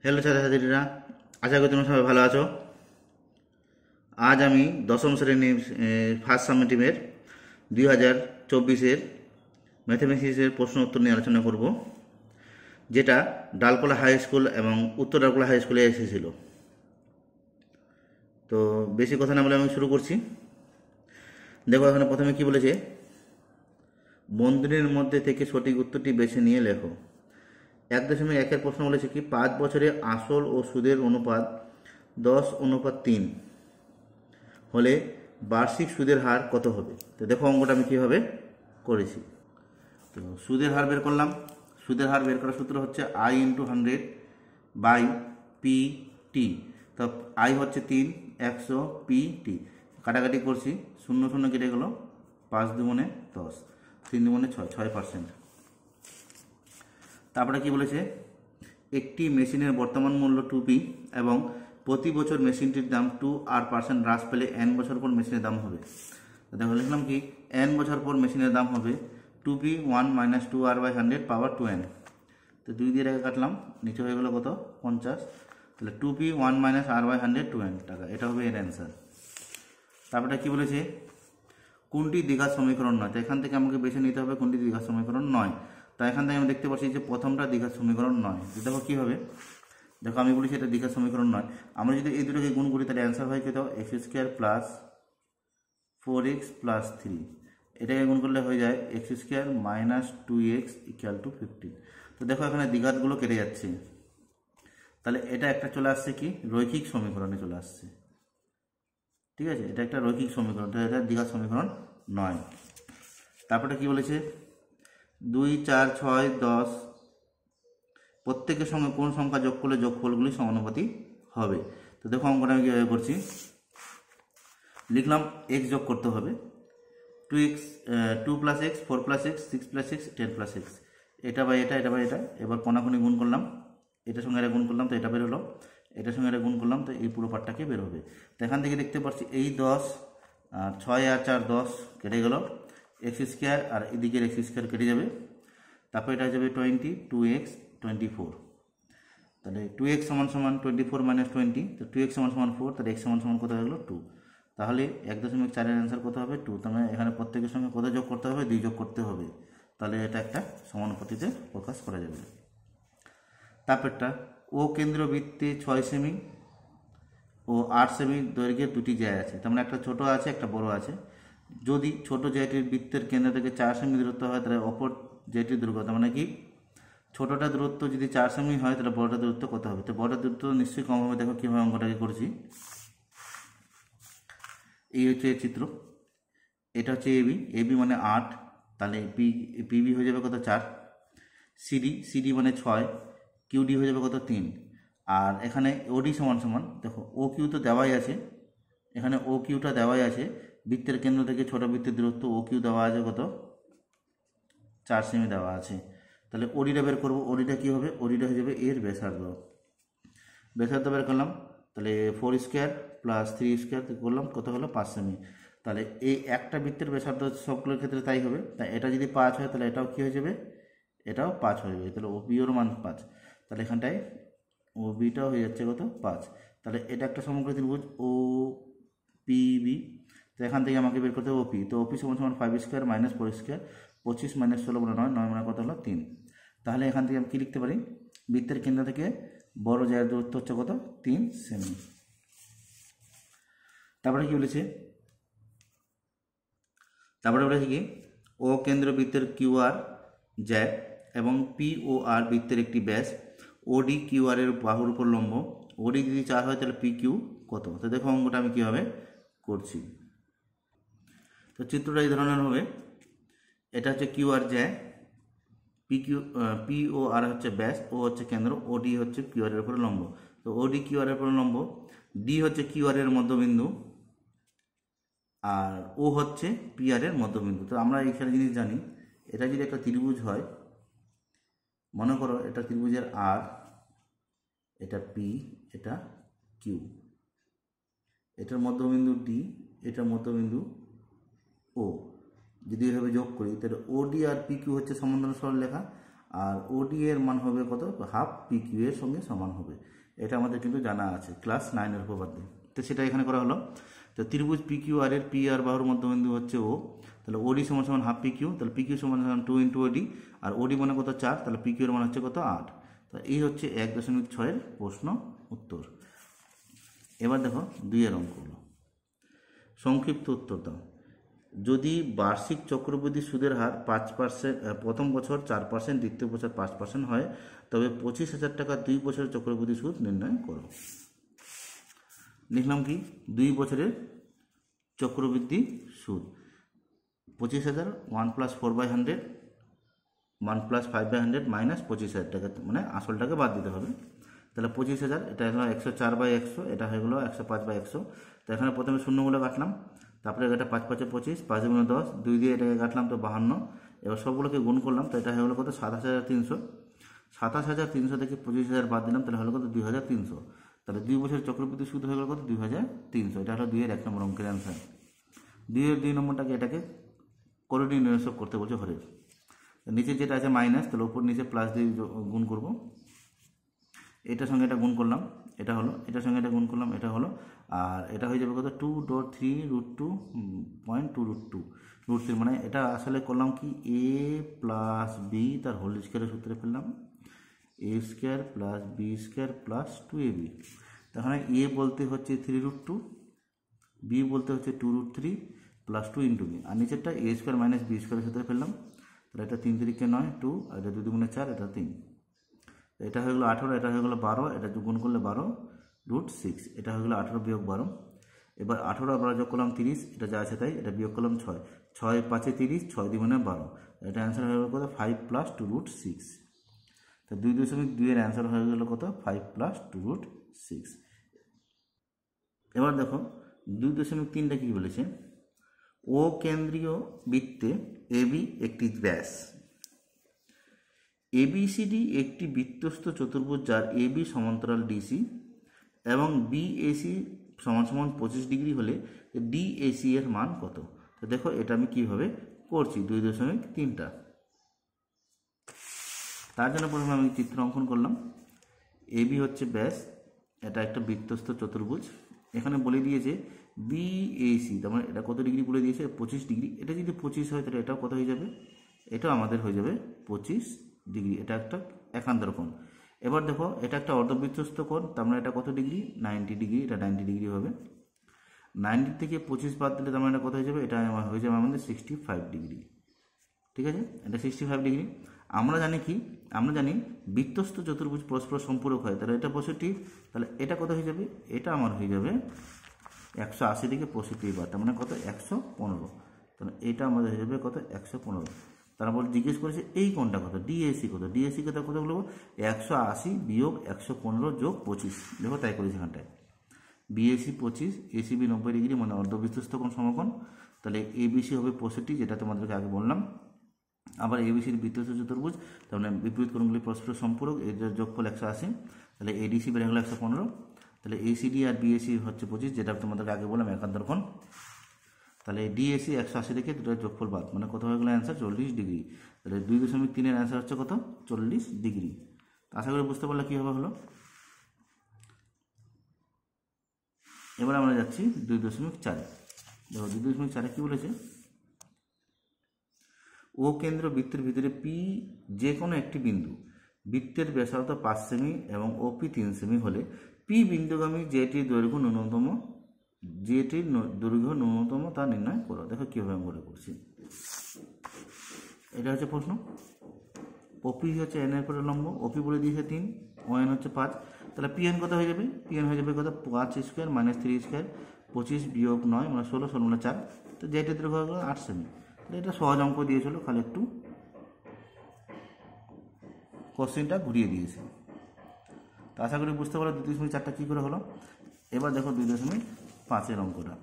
Hello ছাত্রছাত্রীরা, আশা করি তোমরা সবাই ভালো আছো। আজ আমি দশম শ্রেণীর ফার্স্ট সামেটিভের 2024-এর ম্যাথমেটিক্সের প্রশ্ন উত্তর নিয়ে আলোচনা করব, যেটা ডালকোলা হাই স্কুল এবং উত্তর ডালকোলা হাই স্কুলে এসেছিল। তো বেশি কথা না বলে আমি শুরু করছি। দেখো, এখানে প্রথমে কি বলেছে, বন্ধনীর মধ্যে থেকে সঠিক উত্তরটি বেছে নিয়ে লেখো। 1.1-এর প্রশ্ন বলেছে কি 5 বছরে আসল ও সুদের অনুপাত 10:3 হলে বার্ষিক সুদের হার কত হবে। তো দেখো অঙ্কটা আমি কীভাবে করেছি। তো সুদের হার বের করলাম। সুদের হার বের করার সূত্র হচ্ছে I/100/PT। তো I হচ্ছে 3, 100, PT কাটাকাটি করছি, 0 0 কেটে গেল, 5 দুগুণে 10, 3 দুগুণে 6, 6%। তারপরে কি বলেছে, একটি মেশিনের বর্তমান মূল্য 2p এবং প্রতি বছর মেশিনটির দাম 2% হ্রাস পেলে n বছর পর মেশিনের দাম হবে। দেখো লিখলাম কি, n বছর পর মেশিনের দাম হবে 2p 1 - 2r/100 পাওয়ার 2n। তো 2 দিয়ে রেখে কাটলাম, নিচে হয়ে গেল কত, 50। তাহলে 2p 1 - r/100 2n টাকা, এটা হবে এর অ্যান্সার। তারপরে কি বলেছে, কোনটি দ্বিঘাত সমীকরণ নয়। তো এখান থেকে আমাকে বেছে নিতে হবে কোনটি দ্বিঘাত সমীকরণ নয়। তাই এখান থেকে আমি দেখতে পাচ্ছি যে প্রথমটা দ্বিঘাত সমীকরণ নয়। দেখো কী হবে, দেখো আমি বলেছি এটা দ্বিঘাত সমীকরণ নয়। আমরা যদি এই দুটোকে গুণ করি তাহলে অ্যান্সার হয় কত, x² + 4x + 3। এটাকে গুণ করলে হয়ে যায় x² - 2x = 15। তো দেখো এখানে দ্বিঘাতগুলো কেটে যাচ্ছে, তাহলে এটা একটা চলে আসছে কি, রৈখিক সমীকরণে চলে আসছে। ঠিক আছে, এটা একটা রৈখিক সমীকরণ, এটা দ্বিঘাত সমীকরণ নয়। তারপরে কি বলেছে, 2, 4, 6, 10 প্রত্যেকের সঙ্গে কোন সংখ্যা যোগ করলে যোগফলগুলি সমানুপাতিক হবে। তো দেখো অঙ্কটা আমি কীভাবে করছি, লিখলাম x যোগ করতে হবে, 2x 2 + x 4 + x 6 + x 10 + x, এটা বা এটা, এটা বা এটা। এবার কোনাকুনি গুণ করলাম, এটার সঙ্গে এটা গুণ করলাম তো এটা বের হলো, এটার সঙ্গে এটা গুণ করলাম তো এই পুরো পার্টটাকে বের হবে। তো এখান থেকে দেখতে পাচ্ছি এই 10 আর 6 আর 4 10 কেটে গেল, x² আর এদিকের x² কেটে যাবে। তারপর এটা হয়ে যাবে 20, 2x 24। তাহলে 2x = 24 - 20, তো 2x = 4, তাহলে x = কত হয়ে গেলো, 2। তাহলে 1.4 এর অ্যান্সার কত হবে, 2। তাহলে এখানে প্রত্যেকের সঙ্গে কত যোগ করতে হবে, 2 যোগ করতে হবে। তাহলে এটা একটা সমানুপাতিতে প্রকাশ করা যাবে। তারপরটা, ও কেন্দ্রীয় বৃত্তে 6 সেমি ও 8 সেমি দৈর্ঘ্যের দুটি জ্যা আছে। তার মানে একটা ছোট আছে, একটা বড় আছে। যদি ছোট জ্যাটির বৃত্তের কেন্দ্র থেকে 4 সেমি দূরত্ব হয়, তাহলে অপর জ্যাটির দূরত্ব, তার মানে কি ছোটটা দূরত্ব যদি 4 সেমি হয় তাহলে বড়টা দূরত্ব কত হবে। তো বড়টা দূরত্ব নিশ্চয়ই কম হবে। দেখো কীভাবে অঙ্কটাকে করছি, এই হচ্ছে চিত্র, এটা হচ্ছে এবি মানে 8, তাহলে পিবি হয়ে যাবে কত, 4। সিডি মানে 6, কিউডি হয়ে যাবে কত, 3। আর এখানে ওডি সমান দেখো ও কিউ তো দেওয়াই আছে, এখানে ও কিউটা দেওয়াই আছে, বৃত্তের কেন্দ্র থেকে ছোট বৃত্তের দূরত্ব ও কিউ দেওয়া আছে কত, 4 সেমি দেওয়া আছে। তাহলে ওডিটা বের করবো, ওডিটা কী হবে, ওডিটা হয়ে যাবে এর ব্যাসার্ধ। ব্যাসার্ধ বের করলাম, তাহলে 4² + 3² করলাম, কত হলো, 5 সেমি। তাহলে এই একটা বৃত্তের ব্যাসার্ধ সবগুলোর ক্ষেত্রে তাই হবে। তাই এটা যদি 5 হয় তাহলে এটাও কী হয়ে যাবে, এটাও 5 হয়ে যাবে। তাহলে ও বিওর মান 5, তাহলে এখানটায় ও বিটাও হয়ে যাচ্ছে কত, 5। তাহলে এটা একটা সমগ্র ত্রিভুজ ও পিবি। তো এখান থেকে আমাকে বের করতে হবে ওপি। তো ওপি = 5² - 4² 25 - 16 × 9, 9 মানে কত হলো, 3। তাহলে এখান থেকে আমি কী লিখতে পারি, বৃত্তের কেন্দ্র থেকে বড় জায়গার দূরত্ব হচ্ছে কত, 3 সেমি। তারপরে কি বলেছে, তারপরে বলেছে কি, ও কেন্দ্র বৃত্তের কিউআর জ্যা এবং পি ও আর বৃত্তের একটি ব্যাস, ওডি কিউআর এর বাহুর উপর লম্ব। ওডি যদি 4 হয় তাহলে পি কিউ কত। তো দেখো অঙ্কটা আমি কীভাবে করছি। তো চিত্রটা এই ধরনের হবে, এটা হচ্ছে কিউআর জ্যা, পি ও আর হচ্ছে ব্যাস, ও হচ্ছে কেন্দ্র, ওডি হচ্ছে কিউআর এর উপরে লম্ব। তো ওডি কিউআর এর উপরে লম্ব, ডি হচ্ছে কিউআর এর মধ্যবিন্দু, আর ও হচ্ছে পিআর এর মধ্যবিন্দু। তো আমরা এইখানে জিনিস জানি, এটা যদি একটা ত্রিভুজ হয়, মনে করো এটা ত্রিভুজের আর, এটা পি, এটা কিউ, এটার মধ্যবিন্দু ডি, এটার মধ্যবিন্দু ও। যদি এভাবে যোগ করি তাহলে ওডি আর পি কিউ হচ্ছে সমান্তরাল সরলরেখা, আর ওডি এর মান হবে কত, হাফ পিকিউ এর সঙ্গে সমান হবে। এটা আমাদের কিন্তু জানা আছে ক্লাস 9-এর উপপাদ্য। তো সেটা এখানে করা হলো। তো ত্রিভুজ পিকিউ আর এর পি আর বাহুর মধ্যবিন্দু হচ্ছে ও, তাহলে ওডি সমান সমান হাফ পিকিউ, তাহলে পিকিউ সমান সমান 2 ইন্টু ওডি, আর ওডি মানে কত 4, তাহলে পিকিউ এর মান হচ্ছে কত 8। তো এই হচ্ছে 1.6-এর প্রশ্ন উত্তর। এবার দেখো 2-এর অঙ্কগুলো। সংক্ষিপ্ত উত্তর দাও। যদি বার্ষিক চক্রবৃদ্ধি সুদের হার 5%, প্রথম বছর 4%, দ্বিতীয় বছর 5% হয়, তবে 25,000 টাকা 2 বছরের চক্রবৃদ্ধি সুদ নির্ণয় করো। লিখলাম কি 2 বছরের চক্রবৃদ্ধি সুদ 25,000, 1 + 4/100, 1 + 5/100 মাইনাস 25,000 টাকা, মানে আসলটাকে বাদ দিতে হবে। তাহলে 25,000, এটা হলো 104/100, এটা হয়ে গেলো 105/100। তো এখানে প্রথমে শূন্যগুলো কাটলাম, তারপরে এটা 5 × 5 = 25, 5 × 10, 2 দিয়ে এটাকে কাটলাম তো 52। এবার সবগুলোকে গুণ করলাম, তো এটা হয়ে গেলো কত 27,300। 27,300 থেকে 25,000 বাদ দিলাম, তাহলে হলো কত 2,300। তাহলে 2 বছরের চক্রবৃদ্ধি সুদ হয়ে গেল কত 2,300। এটা হলো 2-এর 1 নম্বর অঙ্কের অ্যান্সার। 2-এর 2 নম্বরটাকে এটাকে কোঅর্ডিনেট করতে বলছে হরের। নিচে যেটা আছে মাইনাস, তাহলে উপর নিচে প্লাস দিয়ে গুণ করব। এটার সঙ্গে এটা গুণ করলাম, এটা হলো, এটার সঙ্গে এটা গুণ করলাম, এটা হলো, আর এটা হয়ে যাবে কত 2.3√2.2√2 মানে এটা আসলে করলাম কি a + b তার হোল স্কয়ারের সূত্রে ফেললাম, a² + b² + 2ab। তাহলে a বলতে হচ্ছে 3√2, b বলতে হচ্ছে 2√3 + 2 × b, আর নিচেরটা a² - b² এর সূত্রে ফেললাম। তাহলে এটা 3 × 3 = 9, 2, আর এটা 2 × 2 = 4, এটা 3। এটা হয়ে গেলো 18, এটা হয়ে গেলো 12, এটা গুণ করলে 12√6, এটা হয়ে গেলো 18 - 12। এবার 18 আমরা যোগ করলাম 30, এটা যা আছে তাই, এটা বিয়োগ করলাম 6, 6 × 5 = 30, 6 × 2 = 12। এটা অ্যান্সার হয়ে গেলো কত 5 + 2√6। তো 2.2-এর অ্যান্সার হয়ে গেলো কত 5 + 2√6। এবার দেখো 2.3টা কি বলেছে, ও কেন্দ্রীয় বৃত্তে এবি একটি ব্যাস, এবিসিডি একটি বৃত্তস্থ চতুর্ভুজ যার এবি সমান্তরাল ডিসি এবং বিএসি সমান সমান 25 ডিগ্রি হলে ডিএসি এর মান কত। তো দেখো এটা আমি কিভাবে করছি 2.3টা। তার জন্য প্রথমে আমি চিত্র অঙ্কন করলাম। এবি হচ্ছে ব্যাস, এটা একটা বৃত্তস্থ চতুর্ভুজ। এখানে বলে দিয়েছে বিএসি, তার মানে এটা কত ডিগ্রি বলে দিয়েছে 25 ডিগ্রি। এটা যদি 25 হয় তাহলে এটাও কত হয়ে যাবে, এটাও আমাদের হয়ে যাবে 25 ডিগ্রি। এটা একটা একান্তর কোণ। এবার দেখো এটা একটা অর্ধবৃত্তস্থ কোণ, তার মানে এটা কত ডিগ্রি 90 ডিগ্রি, এটা 90 ডিগ্রি হবে। 90 থেকে 25 বাদ দিলে তার মানে এটা কত হয়ে যাবে, এটা হয়ে যাবে আমাদের 65 ডিগ্রি। ঠিক আছে, এটা 65 ডিগ্রি। আমরা জানি কি, আমরা জানি বৃত্তস্থ চতুর্ভুজ পরস্পর সম্পূরক হয়, তাহলে এটা পজিটিভ, তাহলে এটা কত হয়ে যাবে, এটা আমার হয়ে যাবে 180 থেকে 65 বার, তার মানে কত 115। তাহলে এটা আমাদের হয়ে যাবে কত 115। তারপর জিজ্ঞেস করেছে এই কোণটা কত, ডিএসি কত, ডিএসি কত কত বলবো 180 বিয়োগ 115 যোগ 25। দেখো তাই করেছি এখানটায়, বিএসি 25, এসিবি 90 ডিগ্রি, মানে অর্ধবৃত্তস্থ কোণ সমকোণ। তাহলে এবিসি হবে 65, যেটা তোমাদেরকে আগে বললাম। আবার এবিসির বৃত্তস্থ চতুর্ভুজ, তার মানে বিপরীত কোণগুলি পরস্পর সম্পূরক, এর যোগফল 180, তাহলে এডিসি বেড়ে গেল 115। তাহলে এসিডি আর বিএসি হচ্ছে 25, যেটা তোমাদেরকে আগে বললাম একান্তর কোণ। তাহলে ডিএসি 180 থেকে দুটোর যোগফল বাদ, মানে কত হয়ে গেল অ্যান্সার 40 ডিগ্রি। তাহলে 2.3-এর অ্যান্সার হচ্ছে কত 40 ডিগ্রি। আশা করি বুঝতে পারলে কীভাবে হলো। এবার আমরা যাচ্ছি 2.4-এ। দেখো 2.4-এ কী বলেছে, ও কেন্দ্র বৃত্তের ভিতরে পি যে কোনো একটি বিন্দু, বৃত্তের ব্যাসার্ধ 5 সেমি এবং ওপি 3 সেমি হলে পি বিন্দুগামী যেটির দৈর্ঘ্য ন্যূনতম, যেটির দৈর্ঘ্য ন্যূনতম তা নির্ণয় করো। দেখো কীভাবে আমরা করছি, এটা হচ্ছে প্রশ্ন। ওপি হচ্ছে এন এর পরে লম্ব, ওপি বলে দিয়েছে 3, ওএন হচ্ছে 5, তাহলে পিএন কত হয়ে যাবে, পিএন হয়ে যাবে কত 5² - 3², 25 বিয়োগ 9 মানে 16, 16 মানে 4, তো যেটির দৈর্ঘ্য হয়ে গেল 8 সেমি। এটা সহজ অঙ্ক দিয়েছিল, খালি একটু কোশ্চেনটা ঘুরিয়ে দিয়েছে। তো আশা করি বুঝতে পারো 2.4টা কী করে হলো। এবার দেখো 2.5-এর অঙ্কটা।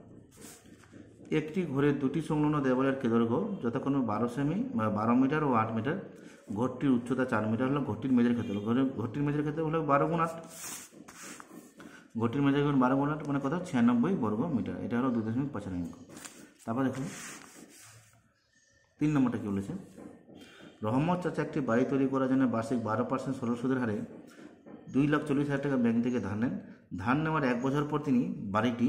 একটি ঘরের দুটি সংলগ্ন দেওয়ালের দৈর্ঘ্য যথাক্রমে 12 সেমি, 12 মিটার ও 8 মিটার। ঘরটির উচ্চতা 4 মিটার হলো ঘরটির মেঝের ক্ষেত্রে, ঘরটির মেঝের ক্ষেত্রে হলো 12 × 8, ঘরটির মেঝের 12 × 8 মানে কত 96 বর্গ মিটার। এটা হলো 2.5-এর অঙ্ক। তারপর দেখো 3 নম্বরটা কী বলেছে, রহমত চাচা একটি বাড়ি তৈরি করার জন্য বার্ষিক 12% সরল সুদের হারে 2,40,000 টাকা ব্যাংক থেকে ধার নেন। ধার নেওয়ার 1 বছর পর তিনি বাড়িটি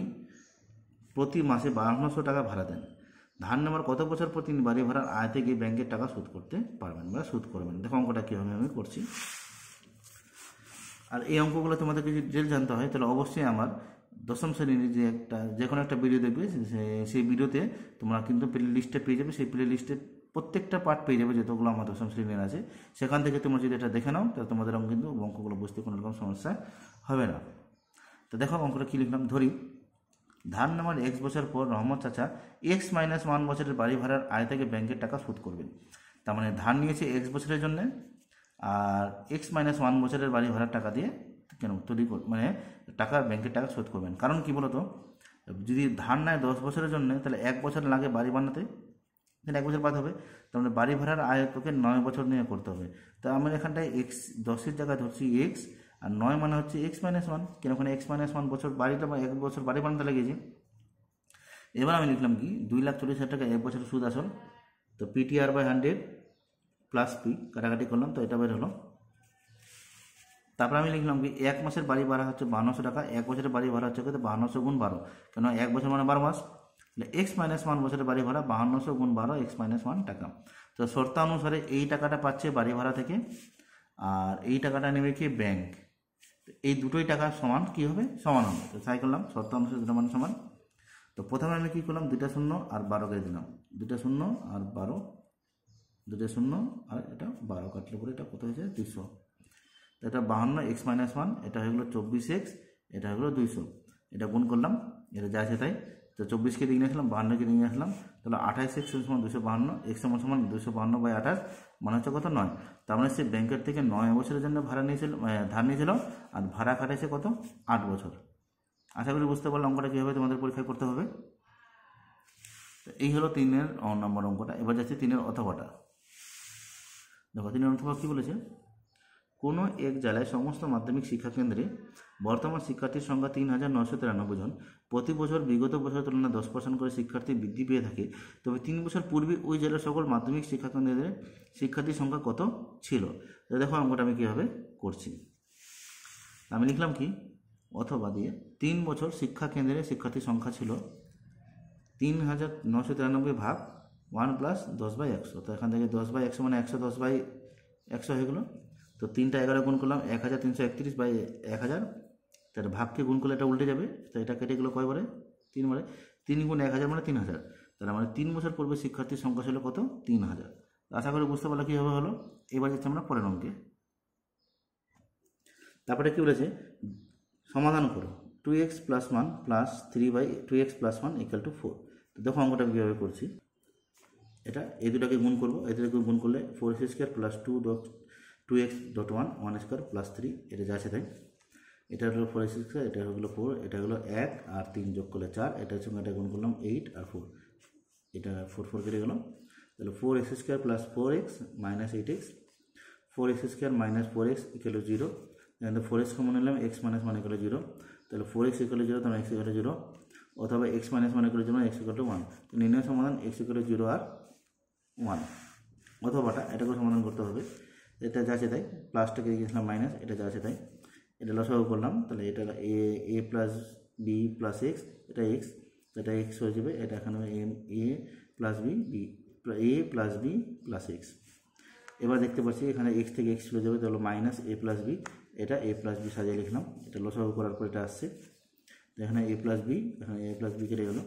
প্রতি মাসে 5200 টাকা ভাড়া দেন। ধার নেওয়ার কত বছর পর তিনি বাড়ি ভাড়ার আয় থেকে ব্যাংকের টাকা শোধ করতে পারবেন বা শোধ করবেন? দেখো অঙ্কটা কীভাবে আমি করছি। আর এই অঙ্কগুলো তোমাদের যদি ডিটেল জানতে হয় তাহলে অবশ্যই আমার দশম শ্রেণীর যে কোনো একটা ভিডিও দেখবে, সেই ভিডিওতে তোমরা কিন্তু প্লে লিস্টে পেয়ে যাবে। সেই প্লে লিস্টে প্রত্যেকটা পার্ট পেয়ে যাবে যতগুলো আমার দশম শ্রেণীর আছে। সেখান থেকে তোমরা যদি এটা দেখে নাও তাহলে তোমাদের কিন্তু অঙ্কগুলো বুঝতে কোনো রকম সমস্যা হবে না। তো দেখো অঙ্কটা কী লিখলাম। ধরি ধার নেওয়ার 1 বছর পর রহমত চাচা x-1 বছরের বাড়ি ভাড়ার আয় থেকে ব্যাংকের টাকা শোধ করবেন। তার মানে ধার নিয়েছে x বছরের জন্য, আর x-1 বছরের বাড়ি ভাড়ার টাকা দিয়ে মানে ব্যাংকের টাকা শোধ করবেন। কারণ কি বলতো, যদি ধার নেয় 10 বছরের জন্য তাহলে 1 বছর লাগে বাড়ি বানাতে, তাহলে 1 বছর বাদ হবে। তার মানে বাড়ি ভাড়ার আয় তোকে 9 বছর নিয়ে করতে হবে। তো আমরা এখানটায় 10-এর জায়গায় ধরছি x, আর 9 মানে হচ্ছে x-1, কেন ওখানে x-1 বছর বাড়িটা 1 বছর বাড়ি বানাতে লেগেছে। এবার আমি লিখলাম কি 2,40,000 টাকা 1 বছরের সুদ আসল। তো PTR/100 প্লাস পি কাটাকাটি করলাম, তো এটা বের হলো। তারপর আমি লিখলাম কি 1 মাসের বাড়ি ভাড়া হচ্ছে 5200 টাকা, 1 বছরের বাড়ি ভাড়া হচ্ছে কত 5200 গুণ 12, কেন 1 বছর মানে 12 মাস। তাহলে x-1 বছরের বাড়ি ভাড়া 5200 গুণ 12 x-1 টাকা। তো শর্তানুসারে এই টাকাটা পাচ্ছে বাড়ি ভাড়া থেকে, আর এই টাকাটা নেবে কি ব্যাংক। এই দুটোই টাকা সমান কি হবে, সমান হবে। তো তাই করলাম শর্তানুসারে দুটো মান সমান। তো প্রথমে আমি কী করলাম 2টা শূন্য আর 12 কেটে দিলাম, 2টা শূন্য আর 12, 2টা শূন্য আর এটা 12 কাটলে পরে এটা কত হয়েছে 200। তো এটা 52 x-1, এটা হয়ে গেলো 24x, এটা হয়ে গেলো 200। এটা গুণ করলাম, এটা যা আছে তাই। তো 24কে দিকে নিয়ে আসলাম, 52কে দিকে নিয়ে আসলাম, তাহলে 28x সমান 252, x সমান 252/28 মানে হচ্ছে কত 9। তার মানে সে ব্যাংকের থেকে 9 বছরের জন্য ধার নিয়েছিল, আর ভাড়া খাটাইছে কত 8 বছর। আশা করি বুঝতে পারলে অঙ্কটা কীভাবে তোমাদের পরীক্ষায় করতে হবে। তো এই হলো 3 নম্বর অঙ্কটা। এবার যাচ্ছে 3 অথবাটা। দেখো 3 অথবা কী বলেছে, কোনো এক জেলায় সমস্ত মাধ্যমিক শিক্ষা কেন্দ্রে বর্তমান শিক্ষার্থীর সংখ্যা 3,993 জন। প্রতি বছর বিগত বছরের তুলনায় 10% করে শিক্ষার্থী বৃদ্ধি পেয়ে থাকে, তবে 3 বছর পূর্বে ওই জেলার সকল মাধ্যমিক শিক্ষা কেন্দ্রের শিক্ষার্থীর সংখ্যা কত ছিল? তো দেখো অঙ্কটা আমি কীভাবে করছি। আমি লিখলাম কি অথবা দিয়ে 3 বছর শিক্ষা কেন্দ্রের শিক্ষার্থীর সংখ্যা ছিল 3,993 ভাগ 1 প্লাস 10/100। তো এখান থেকে 10/100 মানে 110/100 হয়ে গেলো। তো 3টা 11 গুণ করলাম 1331/1000, তাহলে ভাগকে গুণ করলে এটা উল্টে যাবে, তো এটা কেটে গেলো কয়বারে 3 বারে। 3 গুণ 1000 মানে 3000, তাহলে মানে 3 বছর পূর্বে শিক্ষার্থীর সংখ্যা ছিল কত 3000। আশা করি বুঝতে পারলে কীভাবে হলো। এবার যাচ্ছি আমরা পরের অঙ্কে। তারপরে কী বলেছে, সমাধান করো 2x + 1 + 3/2x + 1 = 4। তো দেখো অঙ্কটা কীভাবে করছি। এটা এই দুটাকে গুণ করবো, এই দুটাকে গুণ করলে 4x² + 2x.1 1² + 3, এটা যা আছে তাই। এটা হলো 4x², এটা হলো 4, এটা হলো 1 আর 3 যোগ করলে 4, এটার সঙ্গে এটা গুণ করলাম 8 আর 4, এটা 4 কেটে গেল। তাহলে 4x² + 4x - 8x, 4x² - 4x = 0। এখানে 4x কমন নিলাম, x - 1 = 0, তাহলে 4x = 0, তাহলে x = 0, অথবা x - 1 = 0, x = 1। তো নির্ণয় সমাধান x = 0 আর 1, অথবাটা এটাকে সমাধান করতে হবে। এটা যা আছে তাই, প্লাসটাকে দিয়েছিলাম মাইনাস, এটা যা আছে তাই। এটা লসাগু করলাম, তাহলে এটা a + b + x, এটা x, এটা x হয়ে যাবে। এটা এখানে a + b + x। এবার দেখতে পাচ্ছি এখানে x থেকে x চলে যাবে, তাহলে -a + b, এটা a + b সাজিয়ে লিখলাম। এটা লসাগু করার পর এটা আসছে, এখানে a + b, এখানে a + b কেটে গেল।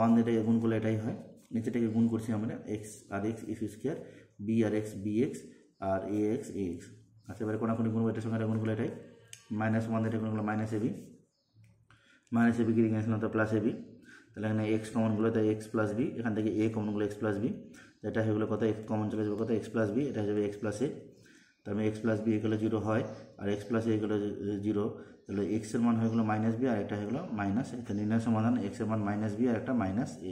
1 দিয়ে গুণ করলে এটাই হয়। নিচেটাকে গুণ করছি আমরা, x আর x x², b আর x bx, আর ax ax। আচ্ছা এবারে কোনাকুনি গুণ, এটার সঙ্গে গুণ করলে এটাই -1 দিয়ে গুণ করলে -ab, -ab কে দিকে আসলাম তো +ab। তাহলে এখানে x কমন গুলো, তাই x + b, এখান থেকে a কমন গুলো x + b, এটা হয়ে গেলো কত x কমন চলে যাবে কত x + b, এটা হয়ে যাবে x + a। তার মানে x + b = 0 হয়, আর x + a = 0, তাহলে x এর মান হয়ে গেলো -b, আর একটা হয়ে গেলো -a। তো নির্ণয় সমাধান x এর মান -b আর একটা -a।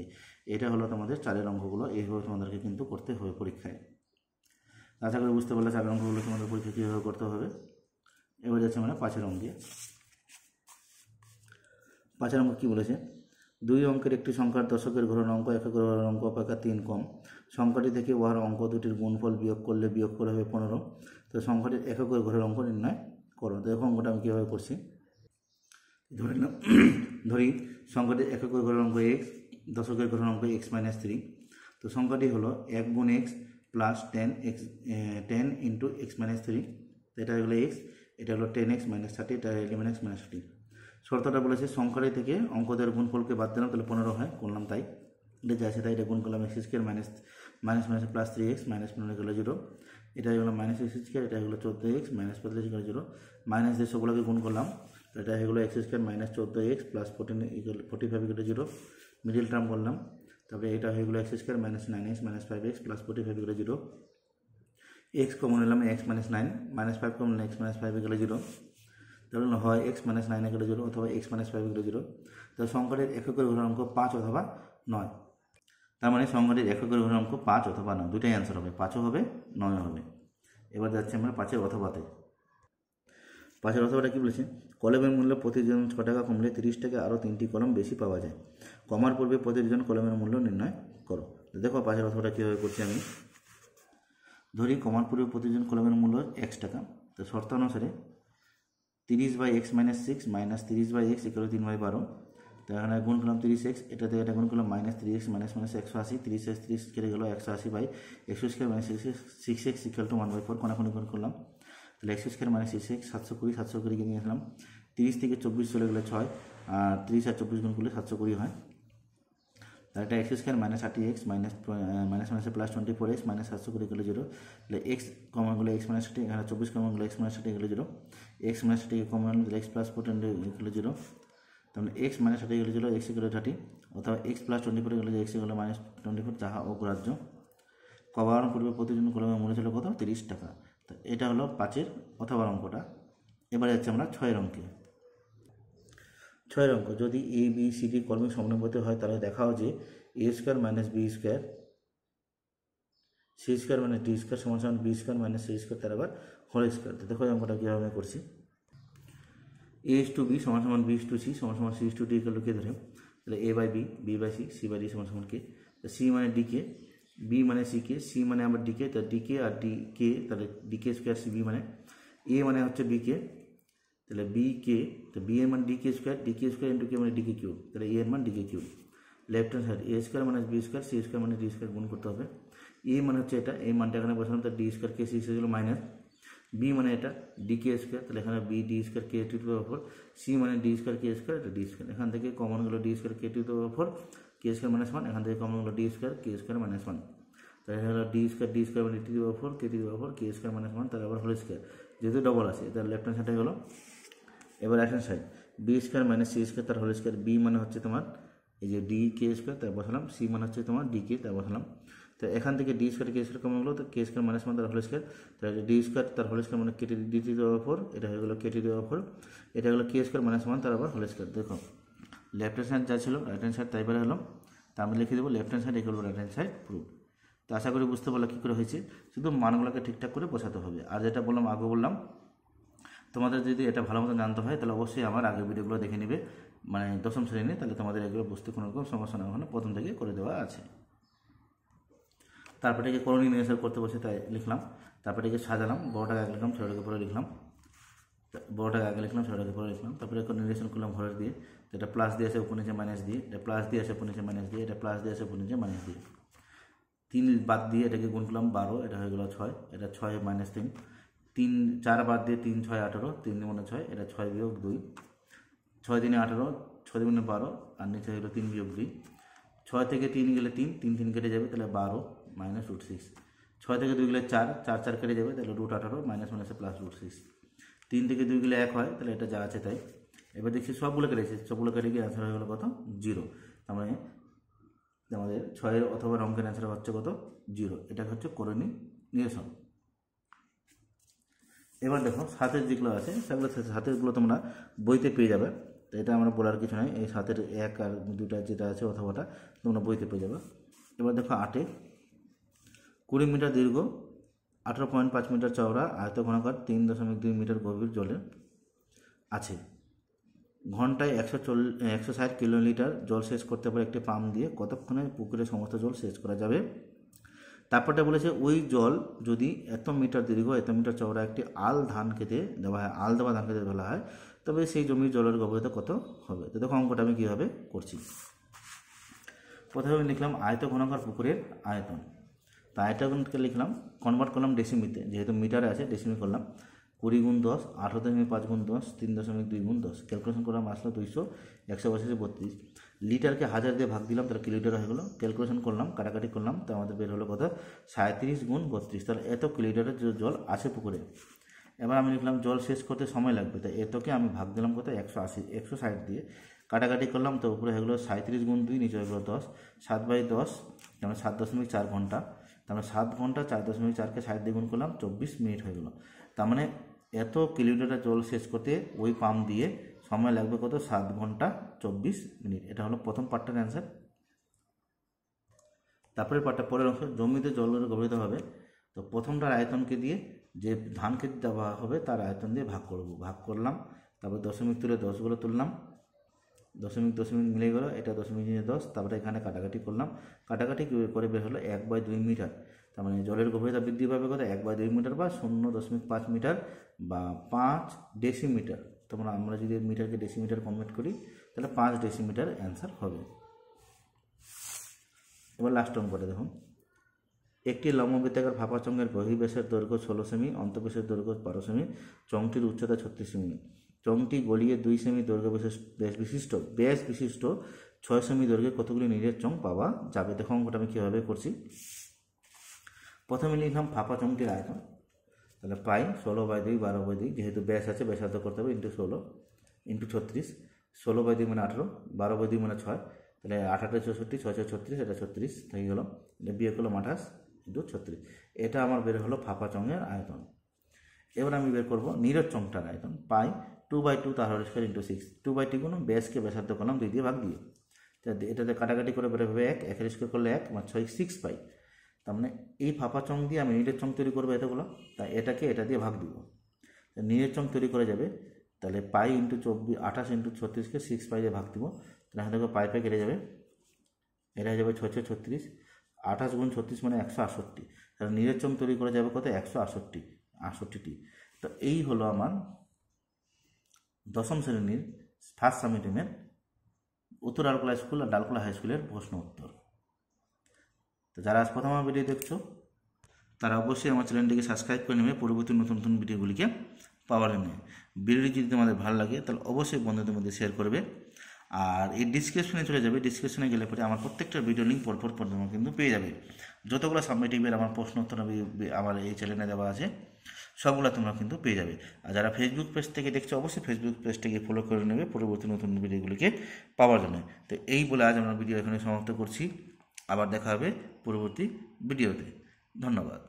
এটা হলো তোমাদের 4 অঙ্কগুলো। এইভাবে তোমাদেরকে কিন্তু করতে হবে পরীক্ষায়। আশা করি বুঝতে পারলে 4 অঙ্কগুলো তোমাদের পরীক্ষা কীভাবে করতে হবে। এবার যাচ্ছে আমরা 5 অঙ্ক দিয়ে। 5 অঙ্ক কী বলেছে, 2 অঙ্কের একটি সংখ্যার দশকের ঘোরানো অঙ্ক একক ঘোরানো অঙ্ক অপেক্ষা 3 কম, সংখ্যাটি থেকে উহার অঙ্ক দুটির গুণফল বিয়োগ করলে বিয়োগফল হবে 15। তো সংখ্যাটির এককের ঘরের অঙ্ক নির্ণয় করো। দেখো অঙ্কটা আমি কীভাবে করছি। ধরে নাও ধরি সংখ্যাটির এককের ঘরের অঙ্ক এক্স, দশকের ঘরের অঙ্ক এক্স মাইনাস 3। তো সংখ্যাটি হলো 1 গুণ x plus 10 into x minus 3। তো এটা হলো এক্স, এটা হলো 10x মাইনাস 30, এটা 11x মাইনাস 30। শর্তটা বলেছে সংখ্যাটি থেকে অঙ্কদের গুণফলকে বাদ দিলাম, তাহলে 15 হয়, করলাম তাই। এটা যা আছে তাই, এটা গুণ করলাম x square minus minus plus 3x minus 15 গেলো 0। এটা হলো মাইনাস এক্স স্কোয়ার, এটা হলো 14x মাইনাস 45 গেলো 0। মাইনাস দিয়ে সবগুলোকে গুণ করলাম, তো এটা হলো x square minus 14x plus 45 গেলো 0। মিডিল টার্ম করলাম, তারপরে এটা হয়ে গেলো x square minus 9x minus 5x plus 45 গেলো 0। এক্স কমন নিলাম, এক্স মাইনাস 9 মাইনাস 5 কমন নিলাম, এক্স মাইনাস 5 গেলো 0। তাহলে হয় এক্স মাইনাস 9 গেলো 0 অথবা এক্স মাইনাস 5 গেলো 0। তো সংখ্যাটির এককের ঘরের অঙ্ক 5 অথবা 9। তার মানে সংখ্যাটির এককের ঘরের অঙ্ক 5 অথবা 9, দুইটাই অ্যান্সার হবে, 5ও হবে 9ও হবে। এবার যাচ্ছি আমরা 5-এর অথবাতে। 5-এর অথবাটা কী বলেছে, কলমের মূল্য প্রতিজন 6 টাকা কমলে 30 টাকা আরও 3টি কলম বেশি পাওয়া যায়। কমার পূর্বে প্রতিজন কলমের মূল্য নির্ণয় করো। দেখো 5-এর অথবাটা কীভাবে করছি আমি। ধরি কমার পূর্বে প্রতিজন কলমের মূল্য x টাকা। তো শর্ত অনুসারে 30/x minus 6 minus 30/x equal 3/12। তো এখানে গুণ করলাম 30x, এটা থেকে এটা গুণ করলাম minus 3x minus minus 180, 30x 30 কেটে গেল 180/x square minus 6x equal to 1/4। কোনাকুনি গুণ করলাম, তাহলে x স্কোয়ার মাইনাস 6x 720 নিয়ে আসলাম। 30 থেকে 24 চলে গেলে 6, আর 30 আর 24 গুণ করলে 720 হয়। তাহলে এটা x square minus 30x minus মাইনাসে প্লাস 24x মাইনাস 720 গেলো 0। তাহলে এক্স কমন গেলো এক্স মাইনাস 30, এখানে 24 কমন গেলো এক্স মাইনাস 30 গেলো 0। এক্স মাইনাস 30 কমন গেলো এক্স প্লাস 14 গেলো 0। তাহলে এক্স মাইনাস 30 গেলো 0, এক্স গেলো 30, অথবা এক্স প্লাস 24 গেলো এক্স গেলো মাইনাস 24, যাহা অগ্রাহ্য। কমার পূর্বে প্রতিজন কলমের মূল্য ছিল কত, 30 টাকা। তো এটা হলো 5-এর অথবা অঙ্কটা। এবারে যাচ্ছে আমরা 6-এর অঙ্কে। 6-এর অঙ্ক, যদি এ বি সি ডি কলমের সমন্বয়বর্তী হয় তাহলে দেখাও যে A square minus B square C square minus D square সমান সমান B square minus C square তার আবার হোল স্কোয়ার। তো দেখো অঙ্কটা কীভাবে করছি। এ ইস টু বি সমান সমান বি ইস টু সি সমান সমান C is two D equal to K ধরে, তাহলে A by B by C by D সমান সমান কে। সি মানে ডি কে, বি মানে সি কে, সি মানে আবার ডি কে, তাহলে ডি কে আর ডি কে, তাহলে ডি কে স্কোয়ার সি বি মানে এ মানে হচ্ছে বি কে, তাহলে বি কে, তো বি এর মান ডি কে স্কোয়ার ইন্টু কে মানে ডি কে কিউব, তাহলে এ এর মান D K cube. Left hand side A square minus B square C square মানে ডি স্কোয়ার গুণ করতে হবে। এ মানে হচ্ছে এটা, এই মানটা এখানে বসালাম, তার d square k c square minus b মানে এটা ডি কে স্কোয়ার, তাহলে এখানে b d square k to the power 4, c মানে ডি স্কোয়ার কে স্কোয়ার, এটা ডি স্কোয়ার। এখান থেকে কমন গেলো d square k to the power 4, k square minus 1, এখান থেকে কমন গেলো d square k square minus 1। তাহলে হলো ডি স্কোয়ার মানে to the power 4 K to the power 4 k square minus 1, তার আবার হোল স্কোয়ার, যেহেতু ডবল আছে তার লেফট হ্যান্ড সাইডে গেলো। এবার right hand side b square minus C square তার হোল স্কোয়ার, বি মানে হচ্ছে তোমার এই যে ডি কে স্কোয়ার তার বসালাম, সি মানে হচ্ছে তোমার ডি কে তার বসালাম। তো এখান থেকে D square k square common হলো, তো কে স্কোয়ার মাইনাস 1 তার হোল স্কোয়ার, তাহলে ডি স্কোয়ার তার হোল স্কোয়ার মানে কেটে ডি টু দি পাওয়ার 4, এটা হয়ে গেলো কে টু দি পাওয়ার 4, এটা হলো কে স্কোয়ার মাইনাস 1 তার আবার হোল স্কোয়ার। দেখো লেফট হ্যান্ড সাইড যা ছিল রাইট হ্যান্ড সাইড তাই বের হলো, তা আমি লিখে দেবো left hand side equal right hand side prove. তো আশা করি বুঝতে পারলো কী করে হয়েছে, শুধু মানগুলোকে ঠিকঠাক করে বসাতে হবে। আর যেটা বললাম আগে বললাম, তোমাদের যদি এটা ভালো মতো জানতে হয় তাহলে অবশ্যই আমার আগের ভিডিওগুলো দেখে নেবে, মানে দশম শ্রেণী, তাহলে তোমাদের এগুলো বুঝতে কোনো রকম সমস্যা না, ওখানে প্রথম থেকে করে দেওয়া আছে। তারপরে এটাকে করণীয় নির্ণয় করতে বসে তাই লিখলাম, তারপরে এটাকে সাজালাম, বড়টাকে আগে লিখলাম ছোটোটাকে পরে লিখলাম, বড়টাকে আগে লিখলাম ছোটোটাকে পরে লিখলাম, তারপরে নির্দেশন করলাম ঘরের দিয়ে, এটা প্লাস দিয়ে আসে উপর নিচে মাইনাস দিয়ে, এটা প্লাস দিয়ে আসে উপর নিচে মাইনাস দিয়ে, এটা প্লাস দিয়ে আসে উপর নিচে মাইনাস দিয়ে, 3 বাদ দিয়ে এটাকে গুণ করলাম 12, এটা হয়ে গেল 6, এটা 6 মাইনাস 3, 4 বাদ দিয়ে 3 6 18, 3 মানে 6, এটা 6 বিয়োগ 2, 6 দিনে 18, 6 দিনে 12, আর নিচে হলো 3 বিয়োগ 2, 6 থেকে 3 গেলে 3 3 কেটে যাবে, তাহলে 12 মাইনাস √6, 6 থেকে 2 গেলে 4 4 কেটে যাবে, তাহলে √18 মাইনাস মাইনাসে প্লাস √6, 3 থেকে 2 গেলে 1 হয়, তাহলে এটা যা আছে তাই। এবার দেখছি সবগুলো কেটেছে, সবগুলো কেটে গিয়ে অ্যান্সার হয়ে গেলো কত, 0। তার মানে আমাদের 6-এর অথবা অঙ্কের অ্যান্সার হচ্ছে কত, 0। এটা হচ্ছে করণীয় নিরসন। এবার দেখো 7-এর যেগুলো আছে সেগুলো 7-এরগুলো তোমরা বইতে পেয়ে যাবে, তো এটা আমরা বলার কিছু নয়, এই 7-এর 1 আর 2টা যেটা আছে অথবাটা তোমরা বইতে পেয়ে যাবে। এবার দেখো 8-এ 20 মিটার দীর্ঘ 18.5 মিটার চওড়া আয়তঘনাকার 3.2 মিটার গভীর জলে আছে, ঘন্টায় 160 কিলোলিটার জল সেচ করতে পারে একটি পাম্প দিয়ে, কতক্ষণে পুকুরের সমস্ত জল সেচ করা যাবে। তারপরটা বলেছে ওই জল যদি এত মিটার দীর্ঘ এত মিটার চওড়া একটি আল ধান খেতে দেওয়া হয়, আল দেওয়া ধান খেতে ফেলা হয়, তবে সেই জমির জলের গভীরতা কত হবে। তো দেখো অঙ্কটা আমি কীভাবে করছি। প্রথমে আমি লিখলাম আয়তঘনাকার পুকুরের আয়তন। তো আয়তঘনকে লিখলাম, কনভার্ট করলাম ডেসিমিতে, যেহেতু মিটারে আছে ডেসিমি করলাম। 20 × 10, 18.5 × 10, 3.2 × 10, ক্যালকুলেশন করলাম আসলো 200, 132 32। লিটারকে 1000 দিয়ে ভাগ দিলাম, তাহলে কিলোমিটার হয়ে গেলো। ক্যালকুলেশন করলাম, কাটাকাটি করলাম, তো আমাদের বের হলো কত, 37 × 32। তাহলে এত কিলোমিটারের জল আছে পুকুরে। এবার আমি লিখলাম জল শেষ করতে সময় লাগবে, তাই এতকে আমি ভাগ দিলাম কত, 160 দিয়ে। কাটাকাটি করলাম, তো উপরে হয়ে গেলো 37 × 2, নিচে হয়ে গেলো 10, 7/10, তাহলে 7.4 ঘন্টা। তারপরে 7 ঘন্টা 4.4কে 60 দিয়ে গুণ করলাম, 24 মিনিট হয়ে গেলো। তার মানে এত কিলোমিটার জল শেষ করতে ওই পাম্প দিয়ে সময় লাগবে কত, 7 ঘন্টা 24 মিনিট। এটা হলো প্রথম পার্টটার অ্যান্সার। তারপরে পার্টটা পরের অংশ, জমিতে জলের গভীরতা হবে। তো প্রথমটার আয়তনকে দিয়ে যে ধান খেতে দেওয়া হবে তার আয়তন দিয়ে ভাগ করব, ভাগ করলাম, তারপর দশমিক তুলে 10গুলো তুললাম, দশমিক মিলে গেলো, এটা 0.10। তারপরে এখানে কাটাকাটি করলাম, কাটাকাটি করে বের হলো 1/2 মিটার। তার মানে জলের গভীরতা বৃদ্ধি পাবে কত, 1/2 মিটার বা 0.5 মিটার বা 5 ডেসিমিটার। তোমরা আমরা যদি মিটারকে ডেসিমিটার কনভার্ট করি তাহলে 5 ডেসিমিটার অ্যান্সার হবে। এবার লাস্ট অঙ্কটা দেখুন, একটি লম্ববৃত্তাকার ফাঁপা চঙ্গের বহির্ব্যাসের দৈর্ঘ্য 16 সেমি, অন্তঃব্যাসের দৈর্ঘ্য 12 সেমি, চংটির উচ্চতা 36 সেমি। চংটি গলিয়ে 2 সেমি দৈর্ঘ্য ব্যাস বিশিষ্ট 6 সেমি দৈর্ঘ্যে কতগুলি নিরেট চং পাওয়া যাবে। দেখো অঙ্কটা আমি কীভাবে করছি। প্রথমে লিখলাম ফাঁপা চংটির আয়তন, তাহলে পাই 16/2 12/2, যেহেতু ব্যাস আছে ব্যাসার্ধ করতে হবে, × 16 × 36, 16/2 মানে 18, 12/2 মানে 6, তাহলে 8 8 64, 6 6 36, এটা 36 হয়ে গেল। বিয়োগ করলাম 28 × 36। এটা আমার বের হলো ফাঁপা চঙের আয়তন। এবার আমি বের করবো নিরেট চংটার আয়তন, পাই 2/2 তার হোল স্কয়ার × 6, 2/2 গুণ ব্যাসকে ব্যাসার্ধ করলাম 2 দিয়ে ভাগ দিয়ে, এটাতে কাটাকাটি করে বের হবে 1, 1 স্কয়ার করলে 1, মানে 6 পাই। তার মানে এই ফাঁপা চং দিয়ে আমি নিরেট চং তৈরি করবো এতগুলো, তাই এটাকে এটা দিয়ে ভাগ দিব, নিরেট চং তৈরি করে যাবে। তাহলে পাই × 24, 28 × 36কে 6 পাই দিয়ে ভাগ দিব, তাহলে এখান থেকে পাই কেটে যাবে, এটা হয়ে যাবে 6 6 36, 28 × 36 মানে 168। তাহলে নিরেট চং তৈরি করে যাবে কত, 168টি। তো এই হলো আমার দশম শ্রেণীর ফার্স্ট সাবমিটিমের উত্তর ডালখোলা স্কুল আর ডালখোলা হাই স্কুলের প্রশ্ন উত্তর। তো যারা আজ প্রথম আমার ভিডিও দেখছো তারা অবশ্যই আমার চ্যানেলটিকে সাবস্ক্রাইব করে নেবে পরবর্তী নতুন নতুন ভিডিওগুলিকে পাওয়ার জন্য। ভিডিওটি যদি তোমাদের ভালো লাগে তাহলে অবশ্যই বন্ধুদের মধ্যে শেয়ার করবে। আর এই ডিসক্রিপশনে চলে যাবে, ডিসক্রিপশনে গেলে পরে আমার প্রত্যেকটা ভিডিও লিঙ্ক পরপর তোমরা কিন্তু পেয়ে যাবে। যতগুলো সাবমিটিভের আমার প্রশ্ন উত্তর আমার এই চ্যানেলে দেওয়া আছে সবগুলো তোমরা কিন্তু পেয়ে যাবে। আর যারা ফেসবুক পেজ থেকে দেখছো অবশ্যই ফেসবুক পেজটাকে ফলো করে নেবে পরবর্তী নতুন ভিডিওগুলিকে পাওয়ার জন্য। তো এই বলে আজ আমরা ভিডিও এখানে সমাপ্ত করছি, আবার দেখা হবে পরবর্তী ভিডিওতে। ধন্যবাদ।